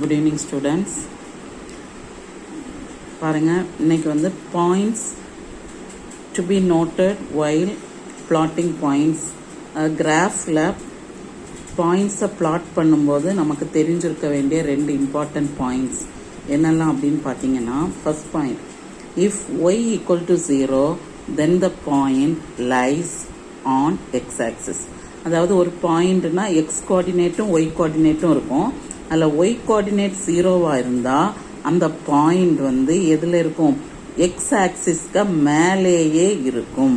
Good evening students. பாருங்க இன்னைக்கு வந்து points to be noted while plotting points. கிராஃப்ல பாயிண்ட்ஸை பிளாட் பண்ணும்போது நமக்கு தெரிஞ்சிருக்க வேண்டிய ரெண்டு இம்பார்ட்டன்ட் பாயிண்ட்ஸ் என்னெல்லாம் அப்படின்னு பார்த்தீங்கன்னா, first point, if y equal to 0 then the point lies on x axis. அதாவது ஒரு பாயிண்ட்னா எக்ஸ் கோஆர்டினேட்டும் ஒய் கோஆர்டினேட்டும் இருக்கும். அதில் ஒய் கோஆர்டினேட் 0வாக இருந்தால் அந்த பாயிண்ட் வந்து எதில் இருக்கும்? எக்ஸ் ஆக்சிஸ்க்கு மேலேயே இருக்கும்.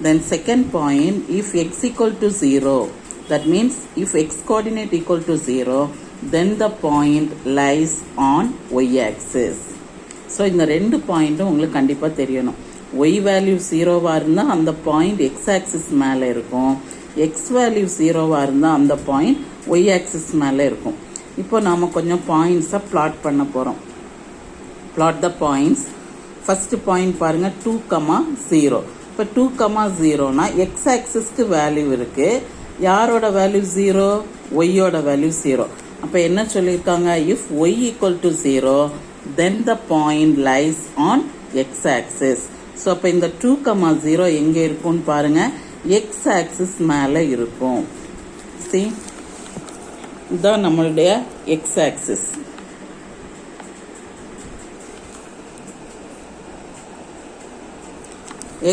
Then second point, if X equal to 0, that means if x coordinate equal to 0, then the point lies on y axis. So இந்த ரெண்டு பாயிண்ட்டும் உங்களுக்கு கண்டிப்பாக தெரியணும். y வேல்யூ 0வா இருந்தால் அந்த பாயிண்ட் x ஆக்சிஸ் மேலே இருக்கும். x வேல்யூ 0வா இருந்தால் அந்த பாயிண்ட் y ஆக்சிஸ் மேலே இருக்கும். இப்போ நாம் கொஞ்சம் பாயிண்ட்ஸை பிளாட் பண்ண போகிறோம். Plot the points. First point பாருங்கள், 2,0. இப்போ 2,0னா எக்ஸ் ஆக்சிஸ்க்கு வேல்யூ இருக்குது. யாரோட வேல்யூ 0? ஒய்யோட வேல்யூ 0. அப்போ என்ன சொல்லியிருக்காங்க? If y equal to 0 then the point lies on x axis. So அப்போ இந்த 2,0 எங்கே இருக்கும்னு பாருங்க, எக்ஸ் ஆக்சிஸ் மேலே இருக்கும். சி, இதுதான் நம்மளுடைய X axis.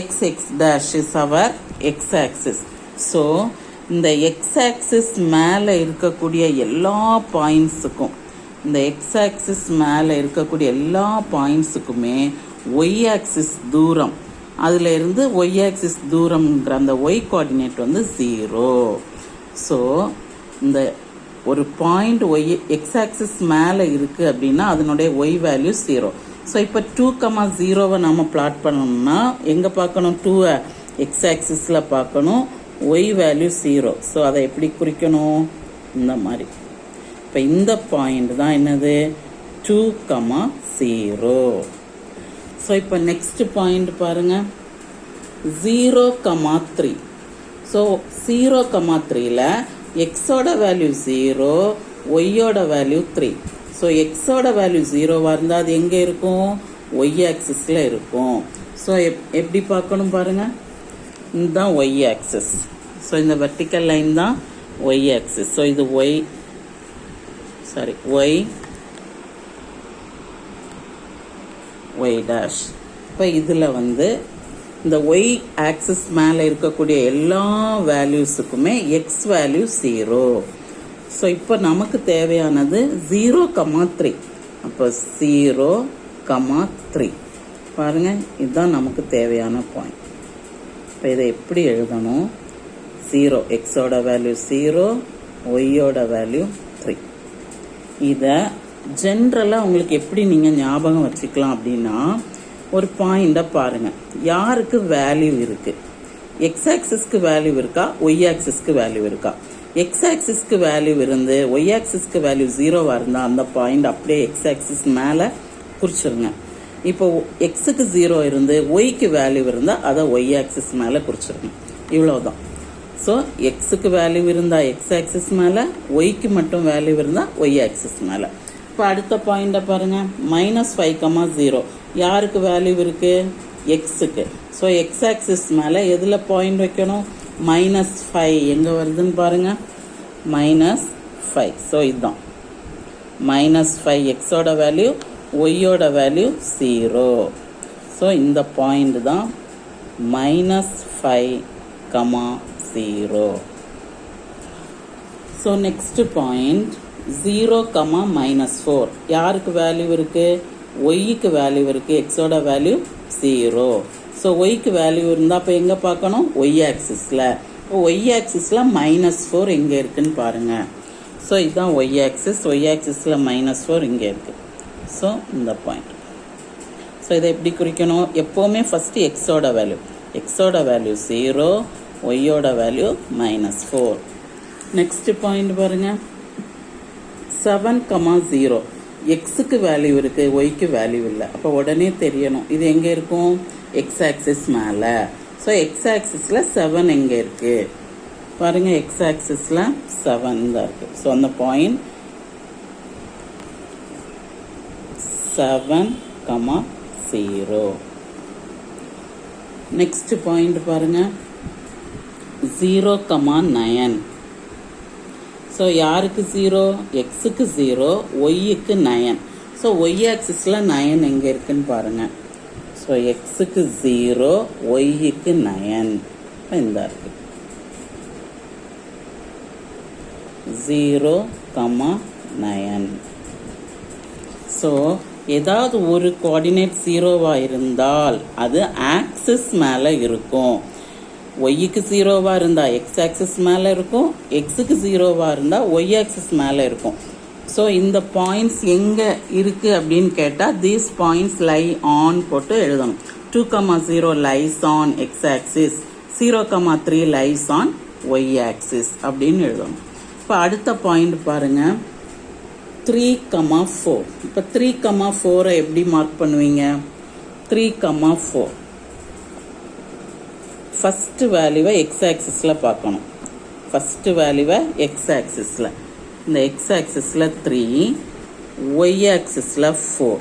x dash is our x axis. So இந்த எக்ஸ் ஆக்சிஸ் மேலே இருக்கக்கூடிய எல்லா பாயிண்ட்ஸுக்கும், இந்த எக்ஸ் ஆக்சிஸ் மேலே இருக்கக்கூடிய எல்லா பாயிண்ட்ஸுக்குமே ஒய் ஆக்சிஸ் தூரம், அதில் இருந்து ஒய் ஆக்சிஸ் தூரம்ங்கிற அந்த ஒய் கோஆர்டினேட் வந்து 0. ஸோ இந்த ஒரு பாயிண்ட் ஒய் எக்ஸ் ஆக்சிஸ் மேலே இருக்குது அப்படின்னா அதனுடைய ஒய் வேல்யூ 0. ஸோ இப்போ 2,0வை நம்ம பிளாட் பண்ணோம்னா எங்கே பார்க்கணும்? 2 எக்ஸ் ஆக்சிஸில் பார்க்கணும். Y value 0. ஸோ அதை எப்படி குறிக்கணும்? இந்த மாதிரி. இப்போ இந்த பாயிண்ட் தான் என்னது? 2,0. ஸோ இப்போ நெக்ஸ்ட் பாயிண்ட் பாருங்க, 0,3. ஸோ 0,3ல எக்ஸோட வேல்யூ 0, ஒய்யோட வேல்யூ 3. ஸோ எக்ஸோட வேல்யூ 0வா இருந்தால் அது எங்கே இருக்கும்? ஒய் ஆக்சிஸில் இருக்கும். ஸோ எப்படி பார்க்கணும் பாருங்க, இதுதான் ஒய் ஆக்சிஸ். ஸோ இந்த வெர்டிக்கல் லைன் தான் ஒய் ஆக்சிஸ். ஸோ இது ஒய் டேஷ். இப்போ இதில் வந்து இந்த ஒய் ஆக்சிஸ் மேலே இருக்கக்கூடிய எல்லா வேல்யூஸுக்குமே எக்ஸ் வேல்யூ 0. ஸோ இப்போ நமக்கு தேவையானது 0,3. அப்போ 0,3 பாருங்க, இதுதான் நமக்கு தேவையான பாயிண்ட். இப்போ இதை எப்படி எழுதணும்? 0 எக்ஸோட வேல்யூ 0, ஒய்யோட வேல்யூ 3. இதை ஜென்ரலாக உங்களுக்கு எப்படி நீங்கள் ஞாபகம் வச்சுக்கலாம் அப்படின்னா, ஒரு பாயிண்டை பாருங்கள், யாருக்கு வேல்யூ இருக்குது? எக்ஸ் ஆக்சிஸ்க்கு வேல்யூ இருக்கா, ஒய் ஆக்சிஸ்க்கு வேல்யூ இருக்கா? எக்ஸ் ஆக்சிஸ்க்கு வேல்யூ இருந்து ஒய் ஆக்சிஸ்க்கு வேல்யூ 0வா இருந்தால் அந்த பாயிண்ட் அப்படியே எக்ஸ் ஆக்சிஸ் மேலே குறிச்சிருங்க. இப்போ எக்ஸுக்கு 0 இருந்து ஒய்க்கு வேல்யூ இருந்தால் அதை ஒய் ஆக்சிஸ் மேலே குறிச்சிருங்க. இவ்வளோதான். ஸோ எக்ஸுக்கு வேல்யூ இருந்தால் எக்ஸ் ஆக்சிஸ் மேலே, ஒய்க்கு மட்டும் வேல்யூ இருந்தால் ஒய் ஆக்சிஸ் மேலே. இப்போ அடுத்த பாயிண்டை பாருங்கள், -5,0. யாருக்கு வேல்யூ இருக்குது? எக்ஸுக்கு. ஸோ எக்ஸ் ஆக்சிஸ் மேலே எதில் பாயிண்ட் வைக்கணும்? -5 எங்கே வருதுன்னு பாருங்க, -5. ஸோ இதுதான் -5 எக்ஸோட வேல்யூ, ஒய்யோட வேல்யூ 0. ஸோ இந்த பாயிண்ட் தான் -5,0. So next point 0,-4. யாருக்கு வேல்யூ இருக்கு? ஒய்க்கு வேல்யூ இருக்கு, எக்ஸோட வேல்யூ 0. ஸோ ஒய்க்கு வேல்யூ இருந்தால் இப்போ எங்கே பார்க்கணும்? ஒய் ஆக்சிஸில். இப்போ ஒய் ஆக்சிஸில் -4 எங்கே இருக்குன்னு பாருங்கள். ஸோ இதுதான் ஒய் ஆக்சிஸ். ஒய் ஆக்சிஸில் -4 இங்கே இருக்குது. ஸோ இந்த பாயிண்ட். ஸோ இதை எப்படி குறிக்கணும்? எப்போவுமே ஃபஸ்ட்டு எக்ஸோட வேல்யூ 0, ஒய்யோட வேல்யூ -4. நெக்ஸ்ட் பாயிண்ட் பாருங்கள், 7,0. எக்ஸுக்கு வேல்யூ இருக்குது, ஒய்க்கு வேல்யூ இல்லை. அப்போ உடனே தெரியணும் இது எங்கே இருக்கும்? எக்ஸ் ஆக்சிஸ் மேலே. ஸோ எக்ஸ் ஆக்சிஸில் 7 எங்கே இருக்குது பாருங்கள், எக்ஸ் ஆக்சிஸில் 7 தான் இருக்குது. ஸோ அந்த பாயிண்ட் 7, 0. Next point பாருங்க 0, 9. ஸோ யாருக்கு 0? எக்ஸுக்கு 0, ஒய்க்கு 9. ஸோ ஒய் ஆக்சிஸில் 9 எங்கே இருக்குன்னு பாருங்க. ஸோ எக்ஸுக்கு 0, ஒய்க்கு 9. இந்த இருக்கு 0, 9. ஸோ ஏதாவது ஒரு கோஆர்டினேட் 0வா இருந்தால் அது ஆக்சிஸ் மேலே இருக்கும். ஒய்க்கு 0வா இருந்தால் எக்ஸ் ஆக்சிஸ் மேலே இருக்கும், எக்ஸுக்கு 0வா இருந்தால் ஒய் ஆக்சிஸ் மேலே இருக்கும். ஸோ இந்த பாயிண்ட்ஸ் எங்கே இருக்குது அப்படின்னு கேட்டால் தீஸ் பாயிண்ட்ஸ் லை ஆன் போட்டு எழுதணும். 2, 0 lies on x axis, 0, 3 lies on y axis அப்படின்னு எழுதணும். இப்போ அடுத்த பாயிண்ட் பாருங்க 3, 4. இப்போ 3, 4 எப்படி மார்க் பண்ணுவீங்க? 3, 4 ஃபஸ்ட்டு வேல்யூவை எக்ஸ் ஆக்சிஸில் பார்க்கணும். ஃபஸ்ட்டு வேல்யூவை எக்ஸ் ஆக்சிஸில், இந்த எக்ஸ் ஆக்சிஸில் 3, ஒய் ஆக்சிஸில் 4.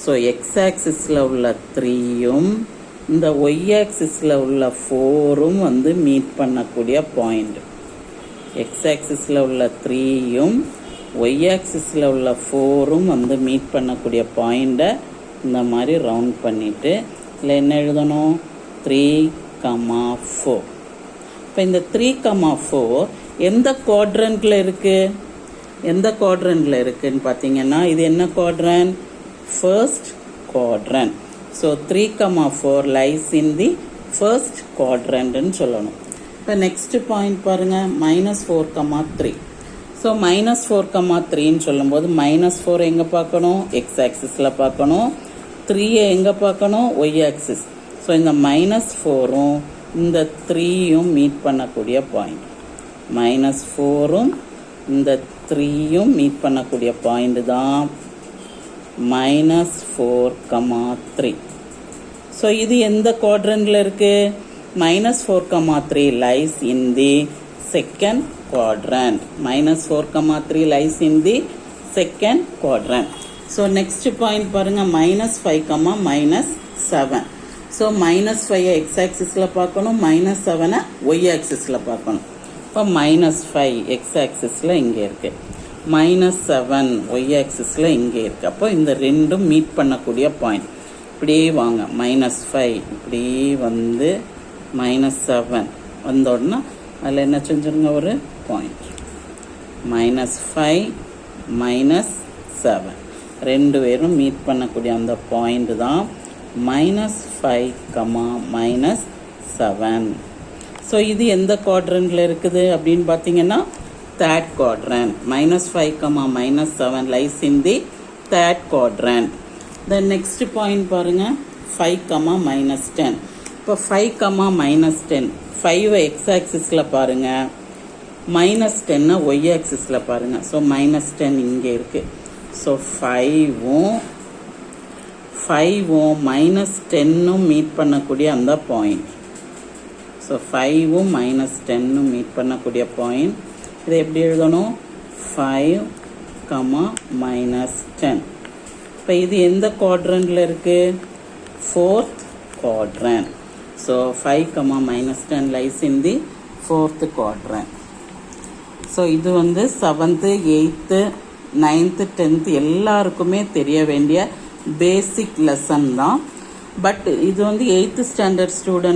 ஸோ எக்ஸ் ஆக்சிஸில் உள்ள 3யும் இந்த ஒய் ஆக்சிஸில் உள்ள 4ம் வந்து மீட் பண்ணக்கூடிய பாயிண்ட். எக்ஸ் ஆக்சிஸில் உள்ள 3யும் ஒய் ஆக்சிஸில் உள்ள 4ம் வந்து மீட் பண்ணக்கூடிய பாயிண்ட்டை இந்த மாதிரி ரவுண்ட் பண்ணிவிட்டு இதில் என்ன எழுதணும்? 3, 4. இப்போ இந்த 3, 4 எந்த குவாட்ரண்ட்டில் இருக்குது? எந்த குவாட்ரண்ட்டில் இருக்குதுன்னு பார்த்தீங்கன்னா இது என்ன quadrant? First quadrant. So 3, 4 lies in the first குவாட்ரண்ட்னு சொல்லணும். இப்போ நெக்ஸ்ட் பாயிண்ட் பாருங்கள் -4, 3. ஸோ -4, 3ன்னு சொல்லும்போது -4 எங்கே பார்க்கணும்? எக்ஸ் ஆக்சிஸில் பார்க்கணும். 3யை எங்கே பார்க்கணும்? Y axis. ஸோ இந்த -4ம் இந்த 3யும் மீட் பண்ணக்கூடிய பாயிண்ட். -4ம் இந்த 3யும் மீட் பண்ணக்கூடிய பாயிண்ட் தான் -4, 3. ஸோ இது எந்த குவாட்ரண்ட்டில் இருக்குது? -4, 3 lies in the second quadrant. -4, 3 lies in the second quadrant. So next point பாருங்க -5, -7. So -5 x axisல பார்க்கணும், -7 y axisல பார்க்கணும். இப்போ -5 x axisல இங்கே இருக்கு, -7 y axisல இங்கே இருக்கு. அப்போ இந்த ரெண்டும் மீட் பண்ணக்கூடிய பாயிண்ட். இப்படியே வாங்க, -5 இப்படியே வந்து -7 வந்த உடனே அதில் என்ன செஞ்சுருங்க? ஒரு பாயிண்ட். -5, -7 ரெண்டு பேரும் மீட் பண்ணக்கூடிய அந்த பாயிண்ட் தான் -5, -7. ஸோ இது எந்த குவாட்ரண்ட்டில் இருக்குது அப்படின்னு பார்த்தீங்கன்னா third quadrant. -5, -7 lies in the third quadrant. Then next point பாருங்கள் 5, -10. இப்போ 5, -10 5 எக்ஸ் ஆக்சிஸில் பாருங்கள், -10 ஒய் ஆக்சிஸில் பாருங்கள். ஸோ -10 இங்கே இருக்குது. ஸோ 5ம் -10ம் மீட் பண்ணக்கூடிய அந்த பாயிண்ட். ஸோ 5ம் -10ம் மீட் பண்ணக்கூடிய பாயிண்ட். இதை எப்படி எழுதணும்? 5, -10. இப்போ இது எந்த குவாட்ரண்ட்டில் இருக்குது? Fourth quadrant. So 5, -10 lies in the fourth quadrant. So இது வந்து 7th, 8th, 9th, 10th எல்லாருக்குமே தெரிய வேண்டிய பேசிக் லெசன் தான். பட் இது வந்து 8th ஸ்டாண்டர்ட் ஸ்டூடெண்ட்